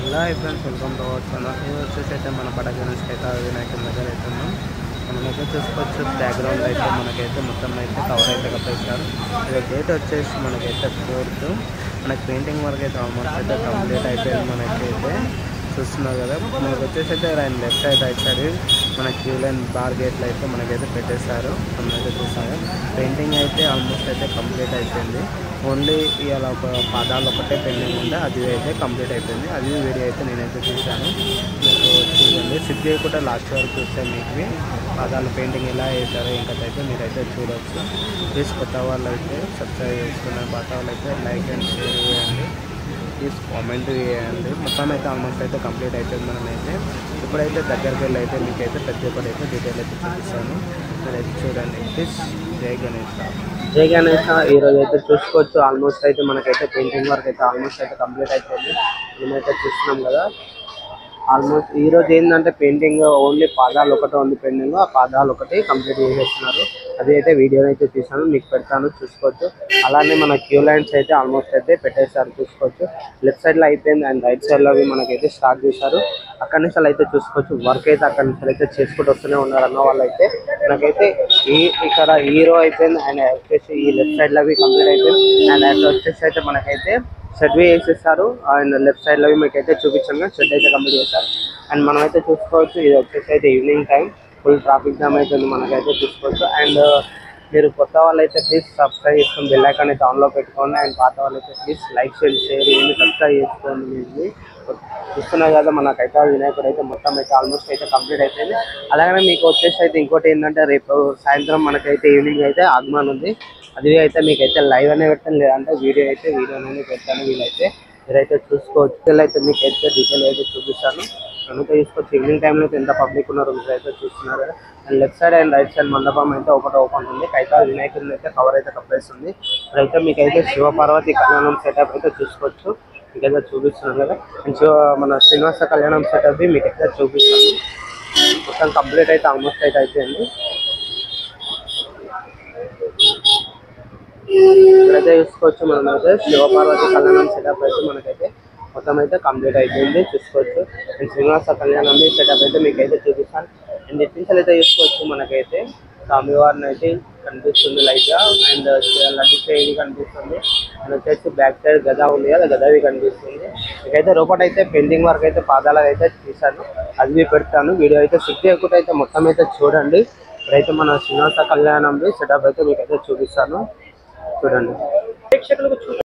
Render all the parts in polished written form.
Hello friends, welcome to our channel. ఇది వచ్చేసి అయితే మన పటాకి నుంచి అయితే వినాయకుడి దగ్గర అవుతున్నాం. మనమైతే చూసుకోవచ్చు బ్యాక్గ్రౌండ్ అయితే మనకైతే మొత్తం అయితే కవర్ అయితే కప్పేస్తారు. ఇది గేట్ వచ్చేసి మనకైతే 4th. మనకి పెయింటింగ్ వర్క్ అయితే ఆల్మోస్ట్ అయితే కంప్లీట్ అయిపోయింది. మనకైతే చూస్తున్నారు కదా, మనకు వచ్చేసి అయితే లెఫ్ట్ సైడ్ రైట్ సైడ్ మన క్యూ లైన్ బార్ గేట్లు అయితే మనకైతే పెట్టేశారు. మనమైతే చూస్తాము పెయింటింగ్ అయితే ఆల్మోస్ట్ అయితే కంప్లీట్ అయిపోయింది. ఓన్లీ ఇలా ఒక పాదాలు ఒకటే పెండింగ్ ఉంటే అది అయితే కంప్లీట్ అయిపోయింది. అది వీడియో అయితే నేనైతే చూశాను. మీకు చూడండి, సిప్ చేయకుండా లాస్ట్ వరకు చూస్తే మీకు పాదాలు పెయింటింగ్ ఎలా వేసారో ఇంకైతే మీరైతే చూడవచ్చు. ప్లీజ్ కొత్త వాళ్ళు అయితే సబ్స్క్రైబ్ చేసుకున్నారు, పాత వాళ్ళు అయితే లైక్ అండ్ షేర్ చేయండి, ప్లీజ్ కామెంట్ చేయండి. మొత్తం అయితే ఆల్మోస్ట్ అయితే కంప్లీట్ అయిపోయింది. మనమైతే ఇప్పుడైతే దగ్గరికి వెళ్ళి అయితే మీకైతే ప్రతి ఒక్కటి అయితే డీటెయిల్ అయితే చూపిస్తాను. మీరైతే చూడండి ప్లీజ్. జై గణేష్. జై గణేష్. ఈరోజు అయితే చూసుకోవచ్చు ఆల్మోస్ట్ అయితే మనకైతే పెయింటింగ్ వర్క్ అయితే ఆల్మోస్ట్ అయితే కంప్లీట్ అయిపోయింది. మేమైతే చూస్తున్నాం కదా, ఆల్మోస్ట్ ఈరోజు ఏంటంటే పెయింటింగ్ ఓన్లీ పాదాలు ఒకటే ఉంది పెయింటింగ్. ఆ పాదాలు ఒకటి కంప్లీట్ చేసేస్తున్నారు. అది అయితే వీడియో అయితే తీసాను, మీకు పెడతాను చూసుకోవచ్చు. అలానే మన క్యూ లైన్స్ అయితే ఆల్మోస్ట్ అయితే పెట్టేశారు చూసుకోవచ్చు. లెఫ్ట్ సైడ్ లో అయిపోయింది అండ్ రైట్ సైడ్ లో మనకైతే స్టార్ట్ చేశారు. అక్కడి నుంచి అయితే చూసుకోవచ్చు వర్క్ అయితే అక్కడి నుంచి అయితే చేసుకుంటూ వస్తూనే ఉన్నారు అన్న వాళ్ళు అయితే. నాకైతే ఇక్కడ హీరో అయిపోయింది అండ్ వచ్చేసి ఈ లెఫ్ట్ సైడ్ లో కంప్లీట్ అయిపోయింది. అండ్ అక్కడ వచ్చేసి అయితే మనకైతే షెడ్ వేసేస్తారు. అండ్ లెఫ్ట్ సైడ్ లో మీకైతే చూపించాను కదా, షెడ్ అయితే కంప్లీట్ చేస్తారు. అండ్ మనం అయితే చూసుకోవచ్చు ఇది వచ్చేసి అయితే evening time, full traffic jam అవుతుంది మనకైతే చూసుకోవచ్చు. అండ్ మీరు కొత్త వాళ్ళు అయితే ప్లీజ్ సబ్స్క్రైబ్ చేసుకొని బెల్ ఐకాన్ అయితే ఆన్లో పెట్టుకోండి. అండ్ పాత వాళ్ళు అయితే ప్లీజ్ లైక్ చేయండి, షేర్ చేయండి, సబ్స్క్రైబ్ చేసుకోండి. మీరు చూస్తున్నారు కదా, మనకైతే వినాయకుడు అయితే మొత్తం అయితే ఆల్మోస్ట్ అయితే కంప్లీట్ అయిపోయింది. అలాగే మీకు వచ్చేసి అయితే ఇంకోటి ఏంటంటే రేపు సాయంత్రం మనకైతే ఈవినింగ్ అయితే ఆగమన్ ఉంది. అది అయితే మీకైతే లైవ్ అనే పెడతాను, లేదంటే వీడియోనే పెడతాను. వీలైతే మీరైతే చూసుకోవచ్చు. అయితే మీకైతే డీటెయిల్ అయితే చూపిస్తాను. అందుకే చూసుకోవచ్చు ఈవినింగ్ టైంలో అయితే ఎంత పబ్లిక్ ఉన్నారో మీరైతే చూస్తున్నారు. And left side and right side మండపం అయితే ఒకటి ఓపెన్ ఉంది. అయితే వినాయకుడిని అయితే కవర్ అయితే కప్పేస్తుంది. ఇప్పుడైతే మీకైతే శివపార్వతి కళ్యాణం సెటప్ అయితే చూసుకోవచ్చు. మీకైతే చూపిస్తున్నాను కదా, అండ్ మన శ్రీనివాస కళ్యాణం సెటప్ మీకైతే చూపిస్తాను. మొత్తం కంప్లీట్ అయితే ఆల్మోస్ట్ అయితే అయిపోయింది. ఇక్కడైతే చూసుకోవచ్చు మనమైతే శివపార్వతి కళ్యాణం సెటప్ అయితే మనకైతే మొత్తం అయితే కంప్లీట్ అయిపోయింది చూసుకోవచ్చు. అండ్ శ్రీనివాస కళ్యాణం సెటప్ అయితే మీకైతే చూపిస్తాను. అండ్ ఎట్టించాలు అయితే చూసుకోవచ్చు మనకైతే స్వామివారిని అయితే కనిపిస్తుంది లైట్ గా. అండ్ లడ్డు చేయి కనిపిస్తుంది. అండ్ వచ్చేసి బ్యాక్ సైడ్ గద ఉంది కదా, గదవి కనిపిస్తుంది. మీకైతే లోపల అయితే పెయింటింగ్ వర్క్ అయితే పాదాలు అయితే తీసాను, అది పెడతాను. వీడియో అయితే సిక్ చేయకుండా అయితే మొత్తం అయితే చూడండి. ఇప్పుడైతే మన శ్రీనివాస కళ్యాణం సెటప్ అయితే మీకైతే చూపిస్తాను, చూడండి. ప్రేక్షకులకు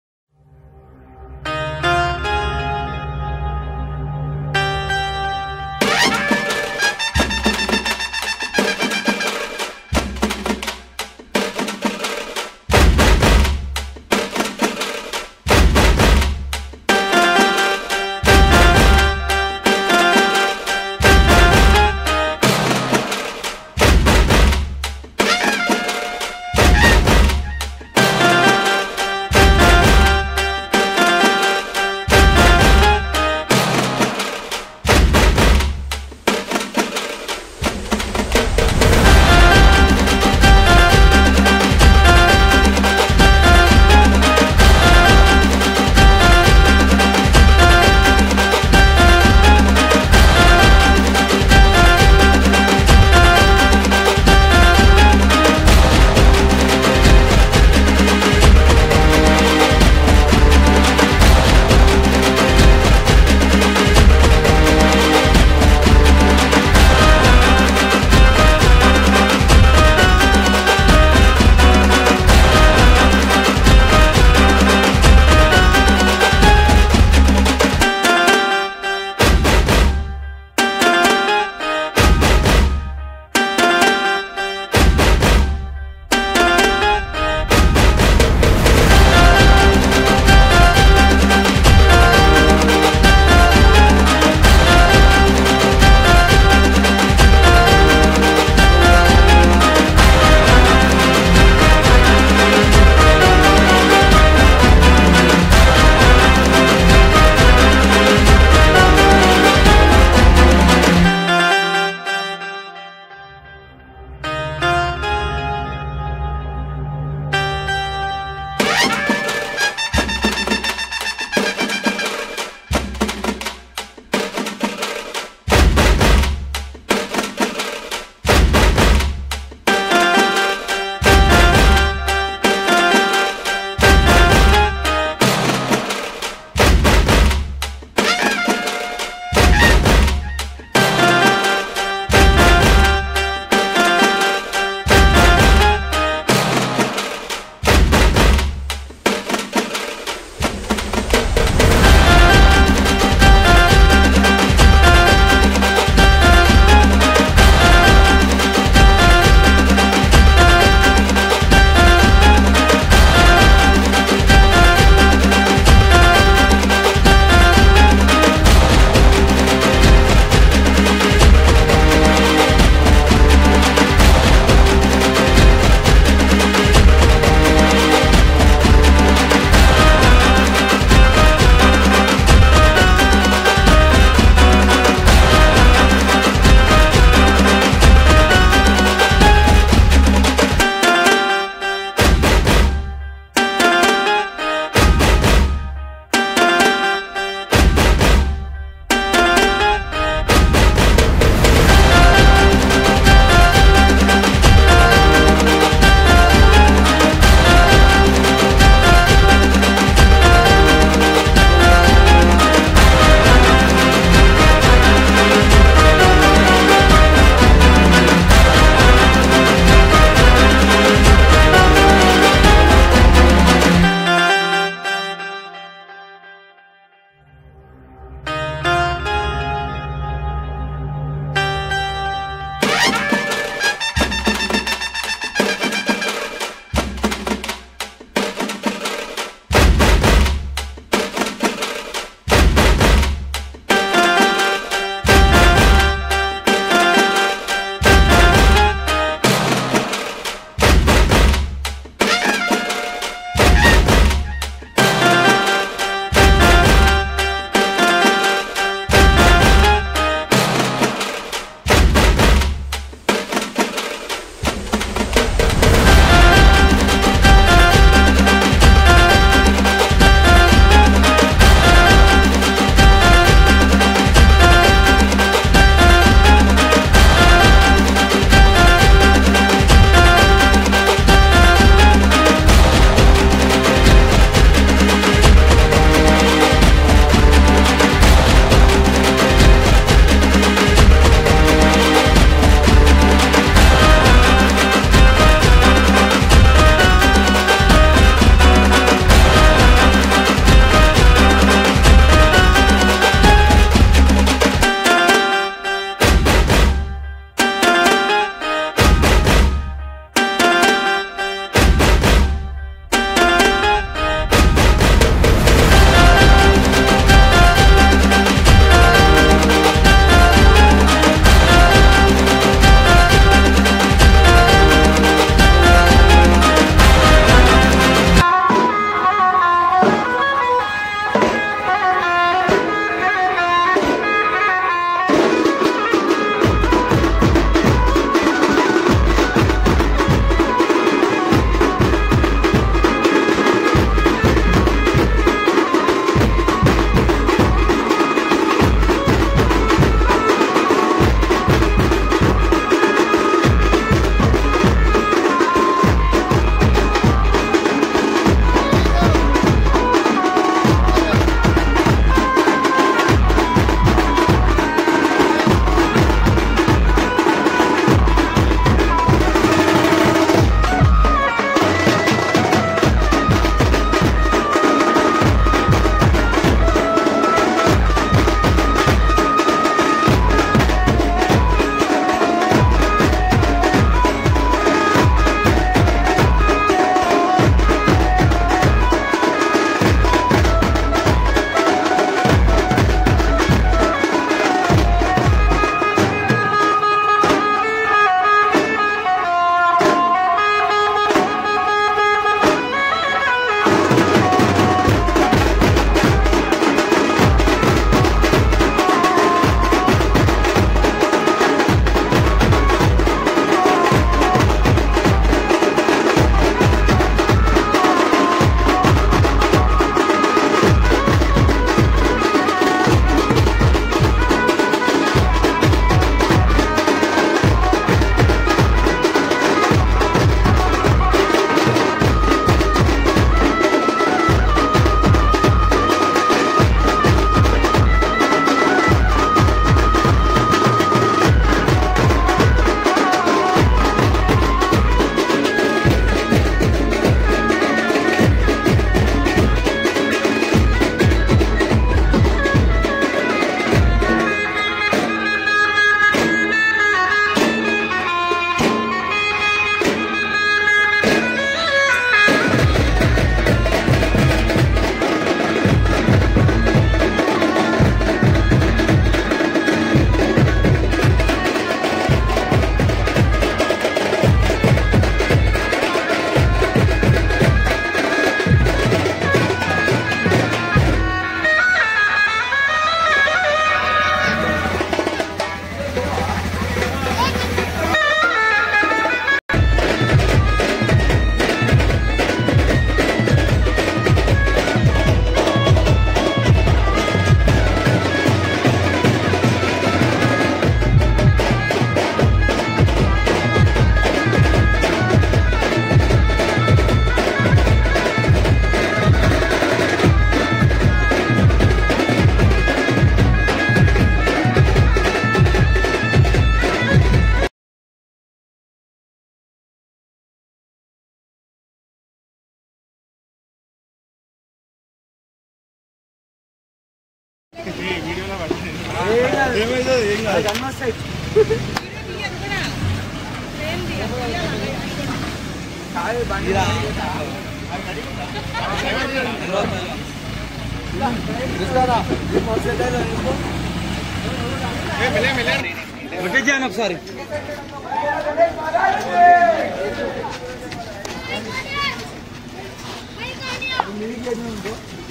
ఒకసారి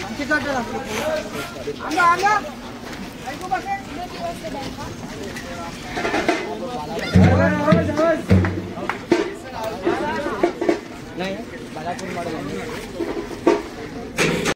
మంచి కట్టాలి